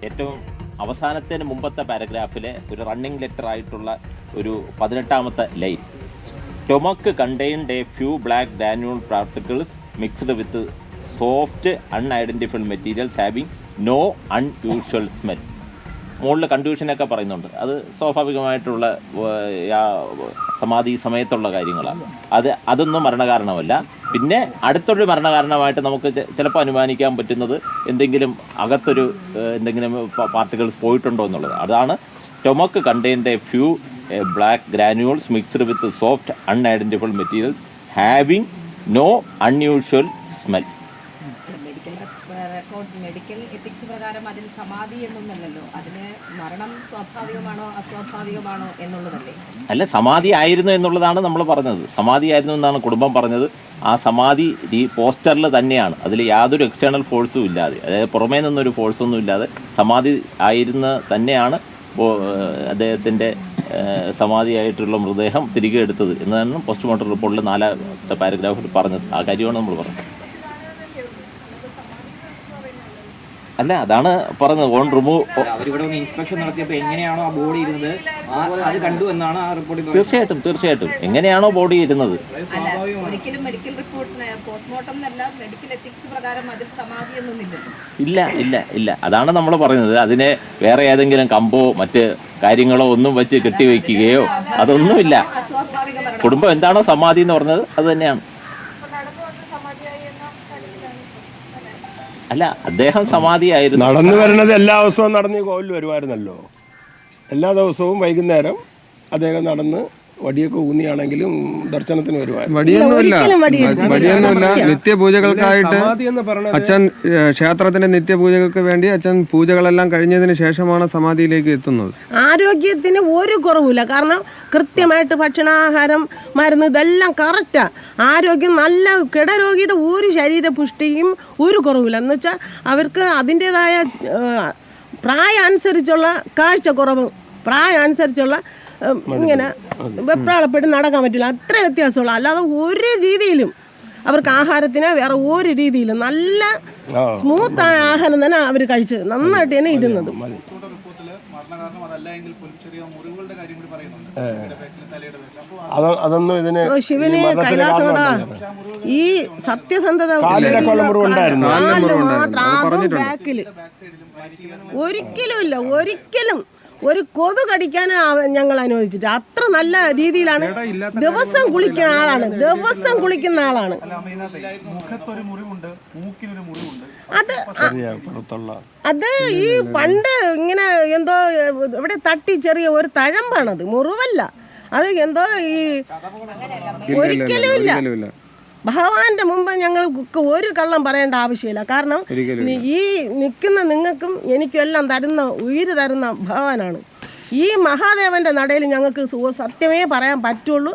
ഏറ്റവും അവസാനത്തിന് മുമ്പത്തെ പാരഗ്രാഫിലെ ഒരു റണ്ണിങ് ലെറ്റർ ആയിട്ടുള്ള ഒരു 18ാമത്തെ line, stomach contained a few black granule particles mixed with soft unidentified materials having no unusual smell. മുകളിൽ കൺഫ്യൂഷനൊക്കെ പറയുന്നുണ്ട്. അത് സ്വാഭാവികമായിട്ടുള്ള സമാധി സമയത്തുള്ള കാര്യങ്ങളാണ്. അതൊന്നും മരണകാരണമല്ല. പിന്നെ അടുത്തൊരു മരണകാരണമായിട്ട് നമുക്ക് ചിലപ്പോൾ അനുമാനിക്കാൻ പറ്റുന്നത് എന്തെങ്കിലും അകത്തൊരു എന്തെങ്കിലും പാർട്ടിക്കിൾസ് പോയിട്ടുണ്ടോ എന്നുള്ളത്. അതാണ് stomach contained a few black granules mixed with soft unidentified materials having no unusual smell. Medical ethics പ്രകാരം അതിൽ സമാധി എന്നൊന്നല്ലോ, അതിന് മരണം സ്വാഭാവികമാണോ അസ്വാഭാവികമാണോ എന്നുള്ളതല്ലേ? അല്ല, സമാധി ആയിരുന്നു എന്നുള്ളതാണ് നമ്മൾ പറഞ്ഞത്. സമാധി ആയിരുന്നു എന്നാണ് കുടുംബം പറഞ്ഞത്. ആ സമാധി ഈ പോസ്റ്ററിൽ തന്നെയാണ്, അതിൽ യാതൊരു എക്സ്റ്റേണൽ ഫോഴ്സും ഇല്ലാതെ, അതായത് പുറമേ നിന്നൊരു ഫോഴ്സൊന്നും ഇല്ലാതെ സമാധി ആയിരുന്ന തന്നെയാണ് അദ്ദേഹത്തിൻ്റെ സമാധിയായിട്ടുള്ള മൃതദേഹം തിരികെ എടുത്തത് എന്നാണ് പോസ്റ്റ്മോർട്ടം റിപ്പോർട്ടിൽ 4ാമത്തെ പാരഗ്രാഫിൽ പറഞ്ഞത്. ആ കാര്യമാണ് നമ്മൾ പറഞ്ഞത്. അല്ല, അതാണ് പറഞ്ഞത്. ഓൺ റിമൂവ് അവരിവിടെ ഒന്ന് ഇൻസ്പെക്ഷൻ നടത്തിയപ്പോൾ എങ്ങനെയാണോ ആ ബോഡി ഇരുന്നത് അത് കണ്ടു എന്നാണ് ആ റിപ്പോർട്ടിൽ. തീർച്ചയായിട്ടും എങ്ങനെയാണോ ബോഡി ഇരുന്നത്. ഒരിക്കലും മെഡിക്കൽ റിപ്പോർട്ടിന് പോസ്റ്റ്മോർട്ടം എന്നല്ല, മെഡിക്കൽ എത്തിക്സ് പ്രകാരം അതിൽ സമാധി എന്നൊന്നില്ലല്ലോ. ഇല്ല അതാണ് നമ്മൾ പറയുന്നത്. അതിനെ വേറെ ഏതെങ്കിലും കമ്പോ മറ്റ് കാര്യങ്ങളോ ഒന്നും വെച്ച് കെട്ടിവെക്കുകയോ അതൊന്നുമില്ല. കുടുംബം എന്താണോ സമാധി എന്ന് പറഞ്ഞത് അത് തന്നെയാണ്. അല്ല, അദ്ദേഹം സമാധിയായിരുന്നു. നടന്നു വരുന്നത് എല്ലാ ദിവസവും നടന്ന് ഈ കോവിലിൽ വരുമായിരുന്നല്ലോ. എല്ലാ ദിവസവും വൈകുന്നേരം അദ്ദേഹം നടന്ന് വടിയൊക്കെ ഊന്നിയാണെങ്കിലും ദർശനത്തിന് വരുമായിരുന്നു. വടിയൊന്നുമില്ല. നിത്യപൂജകൾക്കായിട്ട് അച്ഛൻ ക്ഷേത്രത്തിന്റെ നിത്യപൂജകൾക്ക് വേണ്ടി അച്ഛൻ പൂജകളെല്ലാം കഴിഞ്ഞതിന് ശേഷമാണ് സമാധിയിലേക്ക് എത്തുന്നത്. ആരോഗ്യത്തിന് ഒരു കുറവില്ല. കാരണം കൃത്യമായിട്ട് ഭക്ഷണാഹാരം, മരുന്ന് ഇതെല്ലാം കറക്റ്റാ. ആരോഗ്യം നല്ല, കിടരോഗിയുടെ ഒരു ശരീരപുഷ്ടിയും ഒരു കുറവില്ല. എന്ന് വെച്ചാൽ അവർക്ക് അതിൻ്റെതായ പ്രായം അനുസരിച്ചുള്ള കാഴ്ചക്കുറവ്, പ്രായം അനുസരിച്ചുള്ള ഇങ്ങനെ വെപ്രാളപ്പെട്ട് നടക്കാൻ പറ്റില്ല. അത്ര വ്യത്യാസമുള്ള, അല്ലാതെ ഒരു രീതിയിലും അവർക്ക് ആഹാരത്തിന് വേറെ ഒരു രീതിയിലും നല്ല സ്മൂത്തായ ആഹാരം തന്നെ അവർ കഴിച്ചത്. നന്നായിട്ട് തന്നെ ഇരുന്നത്. അതൊന്നും ഇതിന് ശിവന് കൈലാസനടാ ഈ സത്യസന്ധത ബാക്കില് ഒരിക്കലും ഒരു കൊതു കടിക്കാൻ ഞങ്ങൾ അനുവദിച്ചിട്ട്. അത്ര നല്ല രീതിയിലാണ്. ദിവസം കുളിക്കുന്ന ആളാണ്. അത് ഈ പണ്ട് ഇങ്ങനെ എന്തോ ഇവിടെ തട്ടി ചെറിയ ഒരു തഴമ്പാണത്, മുറിവല്ല. അത് എന്തോ ഈ ഒരിക്കലും ഇല്ല. ഭഗവാന്റെ മുമ്പ് ഞങ്ങൾക്ക് ഒരു കള്ളം പറയേണ്ട ആവശ്യമില്ല. കാരണം ഈ നിൽക്കുന്ന നിങ്ങൾക്കും എനിക്കും എല്ലാം തരുന്ന, ഉയിര് തരുന്ന ഭഗവാനാണ്. ഈ മഹാദേവന്റെ നടയിൽ ഞങ്ങൾക്ക് സത്യമേ പറയാൻ പറ്റുള്ളൂ.